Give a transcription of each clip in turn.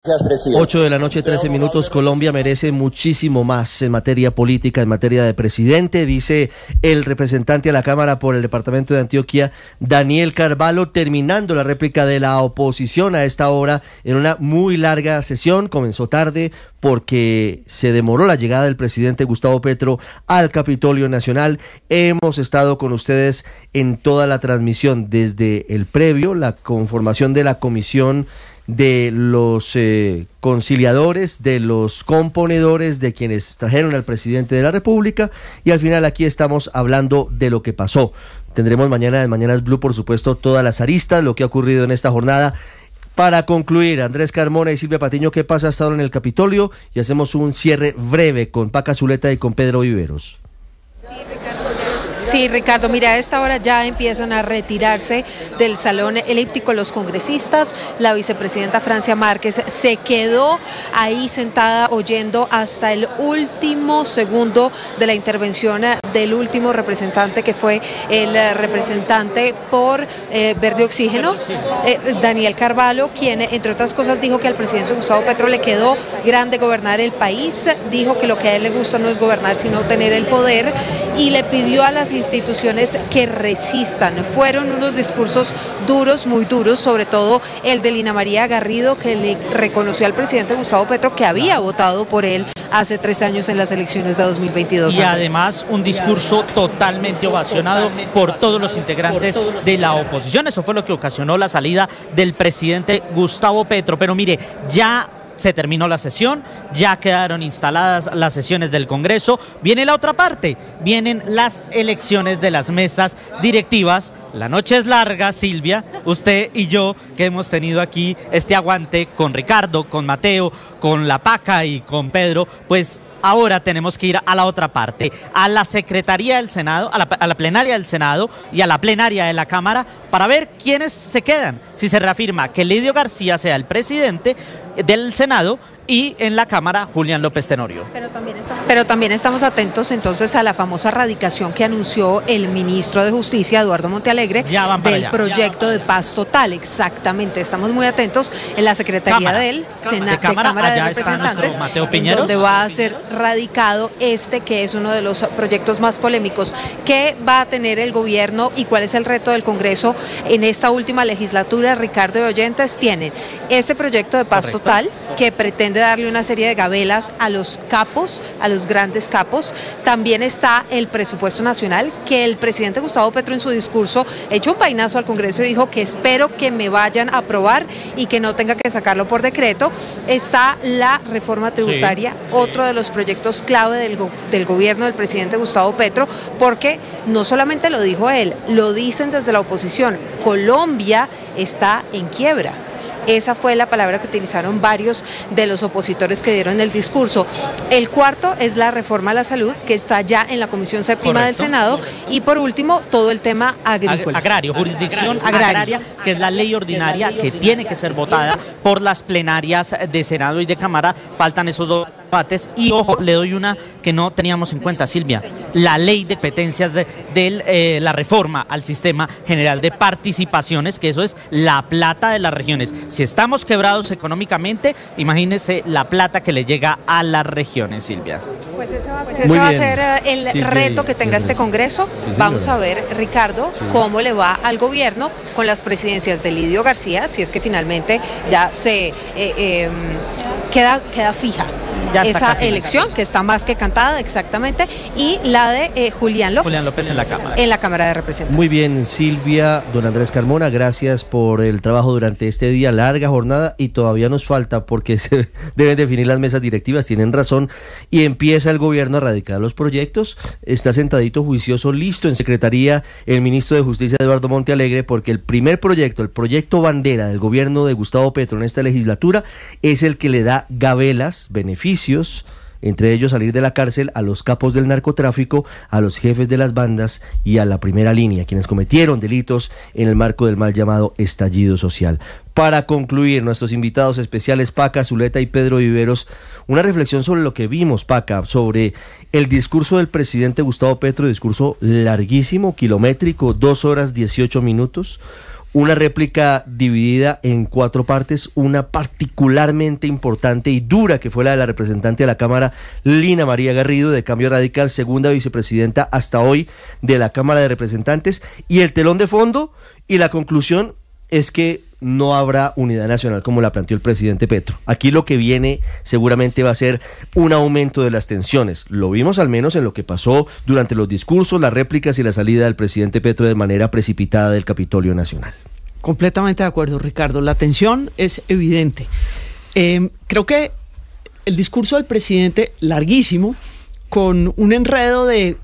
Gracias, presidente. 8 de la noche, 13 minutos. Colombia merece muchísimo más en materia política, en materia de presidente, dice el representante a la Cámara por el departamento de Antioquia, Daniel Carvalho, terminando la réplica de la oposición a esta hora en una muy larga sesión. Comenzó tarde porque se demoró la llegada del presidente Gustavo Petro al Capitolio Nacional. Hemos estado con ustedes en toda la transmisión desde el previo, la conformación de la comisión de los conciliadores, de los componedores, de quienes trajeron al presidente de la República, y al final aquí estamos hablando de lo que pasó. Tendremos mañana en Mañanas Blue, por supuesto, todas las aristas, lo que ha ocurrido en esta jornada. Para concluir, Andrés Carmona y Silvia Patiño, ¿qué pasa hasta ahora en el Capitolio? Y hacemos un cierre breve con Paca Zuleta y con Pedro Viveros. Sí, Ricardo, mira, a esta hora ya empiezan a retirarse del salón elíptico los congresistas. La vicepresidenta Francia Márquez se quedó ahí sentada oyendo hasta el último segundo de la intervención del último representante, que fue el representante por Verde Oxígeno, Daniel Carvalho, quien entre otras cosas dijo que al presidente Gustavo Petro le quedó grande gobernar el país, dijo que lo que a él le gusta no es gobernar sino tener el poder, y le pidió a las instituciones que resistan. Fueron unos discursos duros, muy duros, sobre todo el de Lina María Garrido, que le reconoció al presidente Gustavo Petro que había votado por él hace 3 años en las elecciones de 2022. Y además un discurso totalmente ovacionado por todos los integrantes de la oposición. Eso fue lo que ocasionó la salida del presidente Gustavo Petro. Pero mire, ya se terminó la sesión, ya quedaron instaladas las sesiones del Congreso. Viene la otra parte, vienen las elecciones de las mesas directivas. La noche es larga, Silvia, usted y yo, que hemos tenido aquí este aguante con Ricardo, con Mateo, con la Paca y con Pedro, pues ahora tenemos que ir a la otra parte, a la Secretaría del Senado, a la plenaria del Senado y a la plenaria de la Cámara, para ver quiénes se quedan. Si se reafirma que Lidio García sea el presidente del Senado y en la Cámara Julián López Tenorio. Pero también estamos atentos entonces a la famosa radicación que anunció el ministro de Justicia, Eduardo Montealegre, del proyecto de paz total. Exactamente, estamos muy atentos en la Secretaría del Senado, de Cámara de Representantes, donde va a ser radicado que es uno de los proyectos más polémicos. ¿Qué va a tener el gobierno y cuál es el reto del Congreso en esta última legislatura? Ricardo y oyentes, tienen este proyecto de paz total que pretende darle una serie de gabelas a los capos, a los grandes capos. También está el presupuesto nacional, que el presidente Gustavo Petro en su discurso echó un vainazo al Congreso y dijo que espero que me vayan a aprobar y que no tenga que sacarlo por decreto. Está la reforma tributaria, otro de los proyectos clave del gobierno del presidente Gustavo Petro, porque no solamente lo dijo él, lo dicen desde la oposición, Colombia está en quiebra. Esa fue la palabra que utilizaron varios de los opositores que dieron el discurso. El cuarto es la reforma a la salud, que está ya en la Comisión Séptima del Senado. Y por último, todo el tema agrícola. Agrario, jurisdicción agraria, que es la ley ordinaria que tiene que ser votada por las plenarias de Senado y de Cámara. Faltan esos dos debates. Y ojo, le doy una que no teníamos en cuenta, Silvia: la ley de competencias de la reforma al sistema general de participaciones, que eso es la plata de las regiones. Si estamos quebrados económicamente, imagínese la plata que le llega a las regiones, Silvia. Pues ese va a ser el reto que tenga este Congreso. Vamos a ver, Ricardo, cómo le va al gobierno con las presidencias de Lidio García, si es que finalmente ya se queda fija esa elección, que está más que cantada, exactamente, y la de Julián López en la Cámara. En la Cámara de Representantes. Muy bien, Silvia, don Andrés Carmona, gracias por el trabajo durante este día, larga jornada, y todavía nos falta porque se deben definir las mesas directivas, tienen razón, y empieza el gobierno a radicar los proyectos. Está sentadito, juicioso, listo en Secretaría el ministro de Justicia, Eduardo Montealegre, porque el primer proyecto, el proyecto bandera del gobierno de Gustavo Petro en esta legislatura, es el que le da gabelas, beneficios, entre ellos salir de la cárcel a los capos del narcotráfico, a los jefes de las bandas y a la primera línea, quienes cometieron delitos en el marco del mal llamado estallido social. Para concluir, nuestros invitados especiales, Paca Zuleta y Pedro Viveros, una reflexión sobre lo que vimos, Paca, sobre el discurso del presidente Gustavo Petro, discurso larguísimo, kilométrico, 2 horas 18 minutos, una réplica dividida en 4 partes, una particularmente importante y dura que fue la de la representante de la Cámara, Lina María Garrido, de Cambio Radical, segunda vicepresidenta hasta hoy de la Cámara de Representantes, y el telón de fondo y la conclusión es que no habrá unidad nacional como la planteó el presidente Petro. Aquí lo que viene seguramente va a ser un aumento de las tensiones. Lo vimos al menos en lo que pasó durante los discursos, las réplicas y la salida del presidente Petro de manera precipitada del Capitolio Nacional. Completamente de acuerdo, Ricardo. La tensión es evidente. Creo que el discurso del presidente, larguísimo, con un enredo de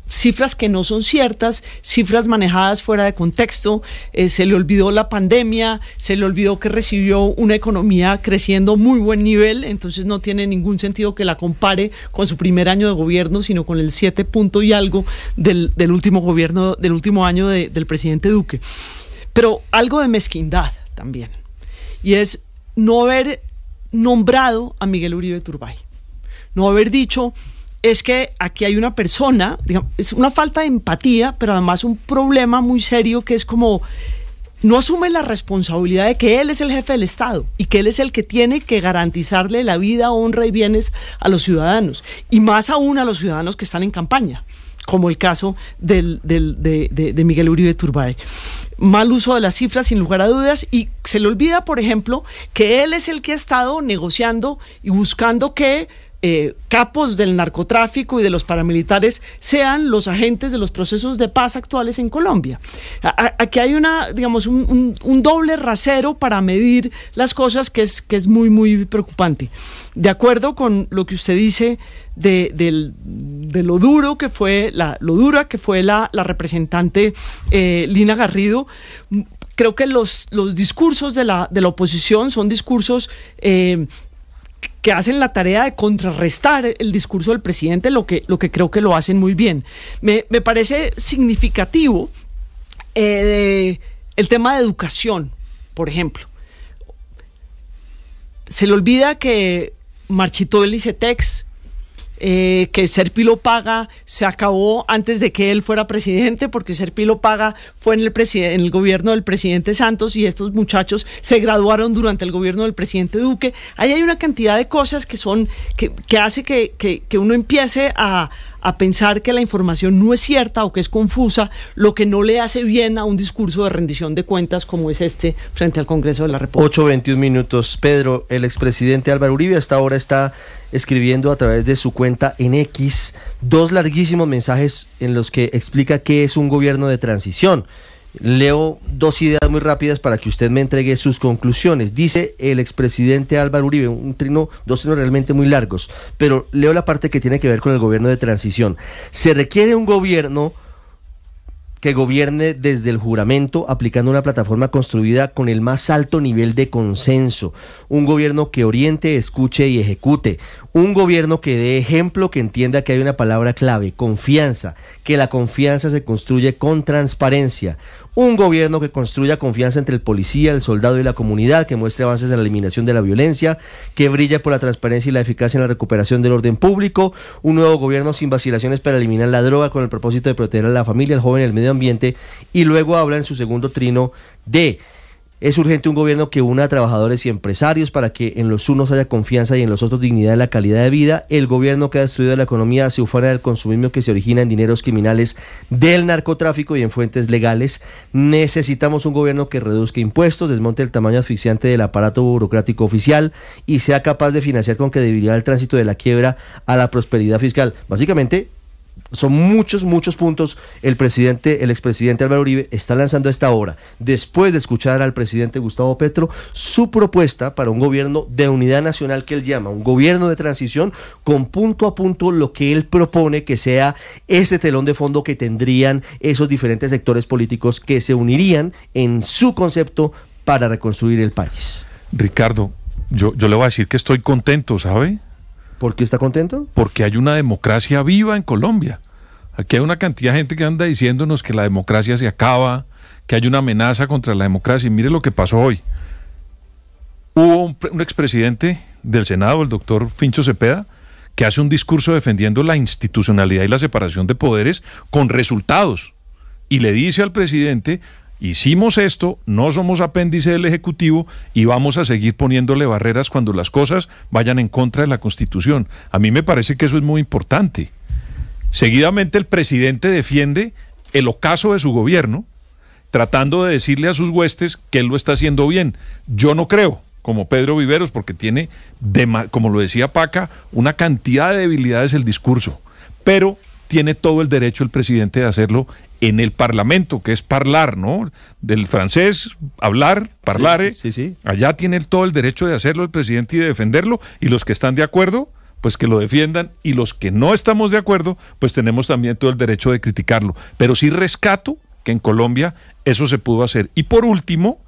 cifras que no son ciertas, cifras manejadas fuera de contexto, se le olvidó la pandemia, se le olvidó que recibió una economía creciendo a muy buen nivel, entonces no tiene ningún sentido que la compare con su primer año de gobierno, sino con el 7 punto y algo del último gobierno, del último año del presidente Duque. Pero algo de mezquindad también, y es no haber nombrado a Miguel Uribe Turbay, no haber dicho: es que aquí hay una persona, digamos, es una falta de empatía, pero además un problema muy serio que es como no asume la responsabilidad de que él es el jefe del Estado y que él es el que tiene que garantizarle la vida, honra y bienes a los ciudadanos, y más aún a los ciudadanos que están en campaña, como el caso de Miguel Uribe Turbay. Mal uso de las cifras, sin lugar a dudas, y se le olvida, por ejemplo, que él es el que ha estado negociando y buscando que capos del narcotráfico y de los paramilitares sean los agentes de los procesos de paz actuales en Colombia. Aquí hay un doble rasero para medir las cosas que es muy, muy preocupante. De acuerdo con lo que usted dice de lo dura que fue la representante Lina Garrido, creo que los discursos de la oposición son discursos que hacen la tarea de contrarrestar el discurso del presidente, lo que creo que lo hacen muy bien. Me parece significativo el tema de educación, por ejemplo. Se le olvida que marchitó el ICETEX, que Serpilo Paga se acabó antes de que él fuera presidente, porque Serpilo Paga fue en el gobierno del presidente Santos y estos muchachos se graduaron durante el gobierno del presidente Duque. Ahí hay una cantidad de cosas que hace que uno empiece a pensar que la información no es cierta o que es confusa, lo que no le hace bien a un discurso de rendición de cuentas como es este frente al Congreso de la República. 8:21 minutos. Pedro, el expresidente Álvaro Uribe hasta ahora está escribiendo a través de su cuenta en X 2 larguísimos mensajes en los que explica qué es un gobierno de transición. Leo 2 ideas muy rápidas para que usted me entregue sus conclusiones. Dice el expresidente Álvaro Uribe, 2 trinos realmente muy largos, pero leo la parte que tiene que ver con el gobierno de transición. Se requiere un gobierno que gobierne desde el juramento, aplicando una plataforma construida con el más alto nivel de consenso, un gobierno que oriente, escuche y ejecute, un gobierno que dé ejemplo, que entienda que hay una palabra clave: confianza, que la confianza se construye con transparencia, un gobierno que construya confianza entre el policía, el soldado y la comunidad, que muestre avances en la eliminación de la violencia, que brille por la transparencia y la eficacia en la recuperación del orden público, un nuevo gobierno sin vacilaciones para eliminar la droga con el propósito de proteger a la familia, al joven y el medio ambiente, y luego habla en su segundo trino de: es urgente un gobierno que una a trabajadores y empresarios para que en los unos haya confianza y en los otros dignidad en la calidad de vida. El gobierno que ha destruido la economía se ufana del consumismo que se origina en dineros criminales del narcotráfico y en fuentes legales. Necesitamos un gobierno que reduzca impuestos, desmonte el tamaño asfixiante del aparato burocrático oficial y sea capaz de financiar con credibilidad el tránsito de la quiebra a la prosperidad fiscal. Básicamente, son muchos puntos. El expresidente Álvaro Uribe está lanzando a esta hora, después de escuchar al presidente Gustavo Petro, su propuesta para un gobierno de unidad nacional que él llama un gobierno de transición, con punto a punto lo que él propone que sea ese telón de fondo que tendrían esos diferentes sectores políticos que se unirían en su concepto para reconstruir el país. Ricardo, yo le voy a decir que estoy contento, ¿sabe? ¿Por qué está contento? Porque hay una democracia viva en Colombia. Aquí hay una cantidad de gente que anda diciéndonos que la democracia se acaba, que hay una amenaza contra la democracia. Y mire lo que pasó hoy. Hubo un expresidente del Senado, el doctor Fincho Cepeda, que hace un discurso defendiendo la institucionalidad y la separación de poderes con resultados. Y le dice al presidente hicimos esto, no somos apéndice del Ejecutivo y vamos a seguir poniéndole barreras cuando las cosas vayan en contra de la Constitución. A mí me parece que eso es muy importante. Seguidamente el presidente defiende el ocaso de su gobierno, tratando de decirle a sus huestes que él lo está haciendo bien. Yo no creo, como Pedro Viveros, porque tiene, como lo decía Paca, una cantidad de debilidades el discurso, pero tiene todo el derecho el presidente de hacerlo en el Parlamento, que es parlar, ¿no? Del francés, hablar, parlare. Sí. Allá tiene todo el derecho de hacerlo el presidente y de defenderlo, y los que están de acuerdo, pues que lo defiendan, y los que no estamos de acuerdo, pues tenemos también todo el derecho de criticarlo. Pero sí rescato que en Colombia eso se pudo hacer. Y por último,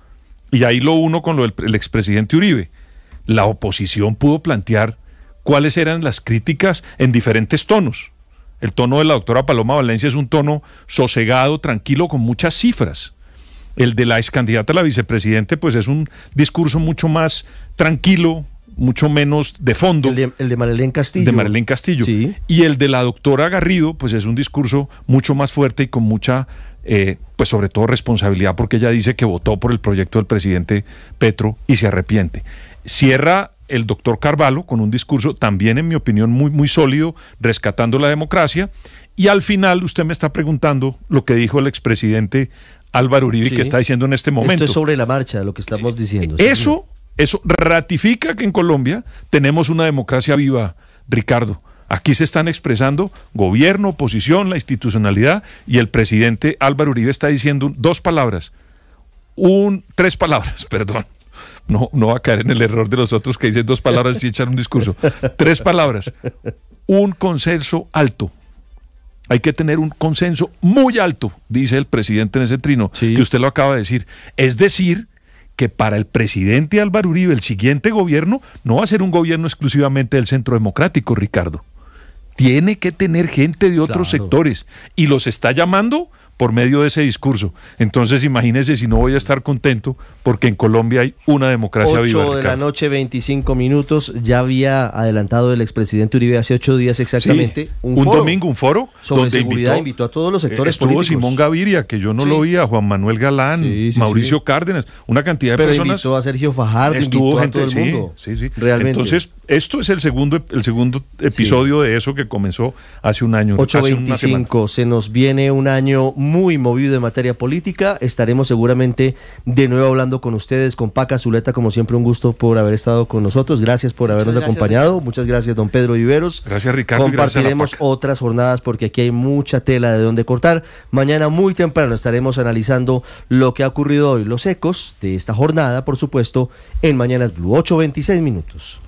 y ahí lo uno con lo del expresidente Uribe, la oposición pudo plantear cuáles eran las críticas en diferentes tonos. El tono de la doctora Paloma Valencia es un tono sosegado, tranquilo, con muchas cifras. El de la excandidata a la vicepresidente, pues es un discurso mucho más tranquilo, mucho menos de fondo. El de Marlene Castillo. De Marlene Castillo. Sí. Y el de la doctora Garrido, pues es un discurso mucho más fuerte y con mucha, pues sobre todo responsabilidad, porque ella dice que votó por el proyecto del presidente Petro y se arrepiente. Cierra el doctor Carvalho con un discurso también, en mi opinión, muy, muy sólido, rescatando la democracia. Y al final usted me está preguntando lo que dijo el expresidente Álvaro Uribe, que está diciendo en este momento. Esto es sobre la marcha, lo que estamos diciendo. Eso ratifica que en Colombia tenemos una democracia viva, Ricardo. Aquí se están expresando gobierno, oposición, la institucionalidad, y el presidente Álvaro Uribe está diciendo tres palabras, perdón. No va a caer en el error de los otros que dicen dos palabras y echan un discurso. 3 palabras. Un consenso alto. Hay que tener un consenso muy alto, dice el presidente en ese trino, que usted lo acaba de decir. Es decir, que para el presidente Álvaro Uribe el siguiente gobierno no va a ser un gobierno exclusivamente del Centro Democrático, Ricardo. Tiene que tener gente de otros sectores y los está llamando por medio de ese discurso. Entonces imagínese si no voy a estar contento porque en Colombia hay una democracia viva. 8 de la noche, 25 minutos. Ya había adelantado el expresidente Uribe hace 8 días exactamente un domingo, un foro sobre donde seguridad, invitó a todos los sectores estuvo políticos. Simón Gaviria, que yo no lo vi, a Juan Manuel Galán, Mauricio Cárdenas, una cantidad de personas. Invitó a Sergio Fajardo, estuvo invitó a todo el mundo. Realmente. Entonces, esto es el segundo episodio de eso que comenzó hace un año. 8:25, se nos viene un año muy movido en materia política. Estaremos seguramente de nuevo hablando con ustedes, con Paca Zuleta, como siempre un gusto por haber estado con nosotros. Gracias por habernos acompañado. Ricardo. Muchas gracias, don Pedro Viveros. Gracias, Ricardo. Compartiremos otras jornadas porque aquí hay mucha tela de donde cortar. Mañana muy temprano estaremos analizando lo que ha ocurrido hoy, los ecos de esta jornada, por supuesto, en Mañanas Blue. 8:26 minutos.